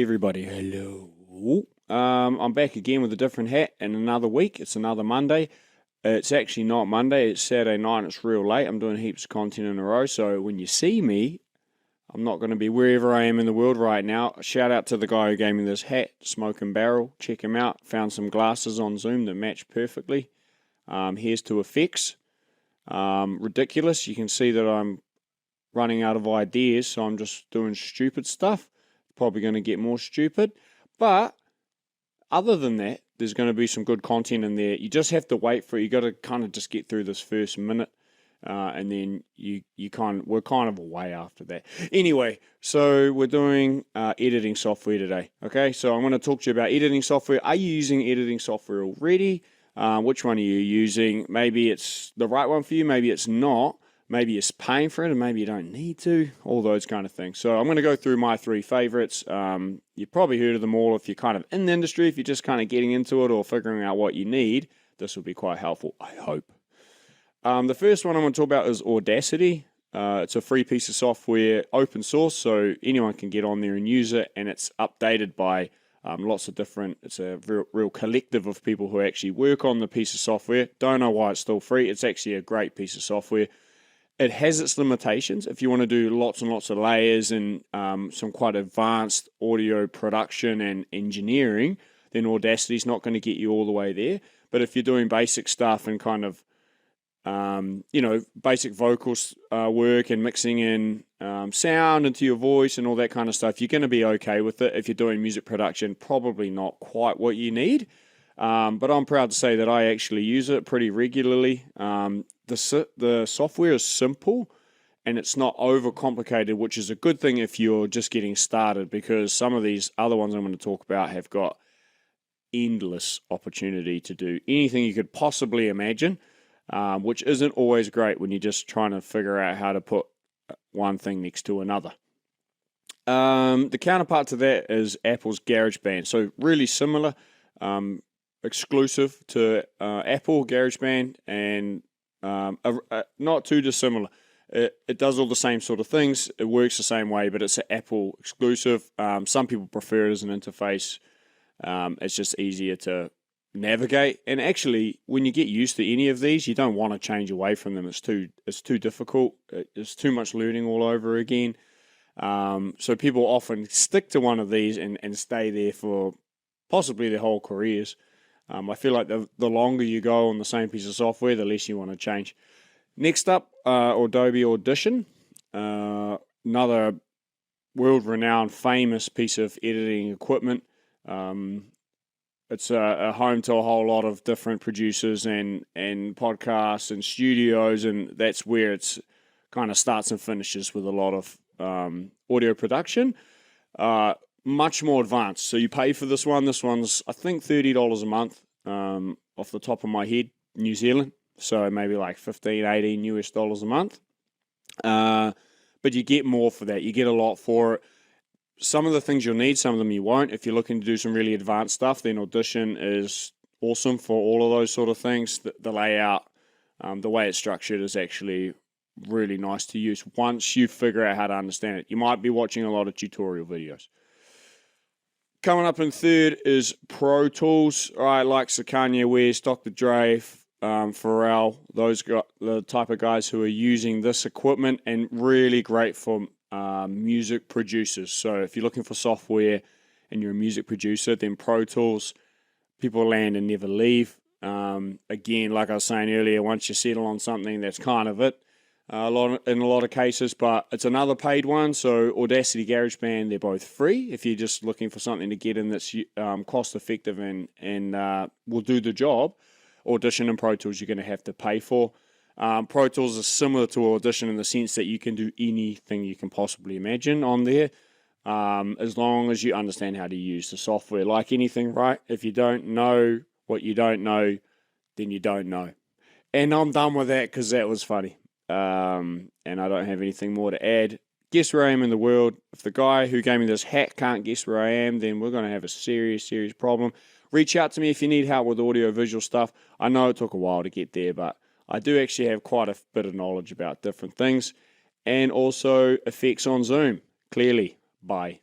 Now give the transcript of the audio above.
everybody. Hello. I'm back again with a different hat and another week. It's another Monday. It's actually not Monday. It's Saturday night. It's real late. I'm doing heaps of content in a row. So when you see me, I'm not going to be wherever I am in the world right now. Shout out to the guy who gave me this hat, Smoke and Barrel. Check him out. Found some glasses on Zoom that match perfectly. Here's to effects. Ridiculous. You can see that I'm running out of ideas, so I'm just doing stupid stuff. Probably going to get more stupid. But other than that, there's going to be some good content in there. You just have to wait for it. You got to kind of just get through this first minute. And then we're kind of away after that. Anyway, so we're doing editing software today. Okay, so I'm going to talk to you about editing software. Are you using editing software already? Which one are you using? Maybe it's the right one for you. Maybe it's not. Maybe you're paying for it and maybe you don't need to. All those kind of things. So I'm going to go through my three favorites. You've probably heard of them all if you're kind of in the industry. If you're just kind of getting into it or figuring out what you need, this will be quite helpful, I hope. The first one I'm going to talk about is Audacity. It's a free piece of software, open source, so anyone can get on there and use it, and it's updated by lots of different, it's a real collective of people who actually work on the piece of software. Don't know why it's still free. It's actually a great piece of software. It has its limitations. If you want to do lots and lots of layers and some quite advanced audio production and engineering, then Audacity is not going to get you all the way there. But if you're doing basic stuff and kind of basic vocals work and mixing in sound into your voice and all that kind of stuff, you're going to be okay with it. If you're doing music production, probably not quite what you need. But I'm proud to say that I actually use it pretty regularly. The software is simple and it's not overcomplicated, which is a good thing if you're just getting started, because some of these other ones I'm going to talk about have got endless opportunity to do anything you could possibly imagine. Which isn't always great when you're just trying to figure out how to put one thing next to another. The counterpart to that is Apple's Garageband. So really similar, exclusive to Apple Garageband, and not too dissimilar. It does all the same sort of things. It works the same way, but it's an Apple exclusive. Some people prefer it as an interface. It's just easier to navigate, and actually when you get used to any of these, you don't want to change away from them. It's too difficult. It's too much learning all over again. So people often stick to one of these and stay there for possibly their whole careers. I feel like the longer you go on the same piece of software, the less you want to change. Next up, Adobe Audition, another world-renowned famous piece of editing equipment. It's a home to a whole lot of different producers and podcasts and studios, and that's where it's kind of starts and finishes with a lot of audio production. Much more advanced. So you pay for this one. This one's, I think, $30 a month off the top of my head, New Zealand. So maybe like $15, $18 US a month. But you get more for that. You get a lot for it. Some of the things you'll need, some of them you won't. If you're looking to do some really advanced stuff, then Audition is awesome for all of those sort of things. The layout, the way it's structured is actually really nice to use once you figure out how to understand it. You might be watching a lot of tutorial videos. Coming up in third is Pro Tools. All right, like Kanye West, Dr. Dre, Pharrell, those guys, the type of guys who are using this equipment, and really great for music producers. So if you're looking for software and you're a music producer, then Pro Tools, people land and never leave. Again, like I was saying earlier, once you settle on something, that's kind of it. In a lot of cases, but it's another paid one. So Audacity, GarageBand, they're both free. If you're just looking for something to get in that's cost effective and will do the job, Audition and Pro Tools you're going to have to pay for. Pro Tools is similar to Audition in the sense that you can do anything you can possibly imagine on there, as long as you understand how to use the software. Like anything, right? If you don't know what you don't know, then you don't know. And I'm done with that because that was funny. And I don't have anything more to add. Guess where I am in the world. If the guy who gave me this hat can't guess where I am, then we're going to have a serious problem. Reach out to me if you need help with audio-visual stuff. I know it took a while to get there, but I do actually have quite a bit of knowledge about different things. And also effects on Zoom. Clearly. Bye.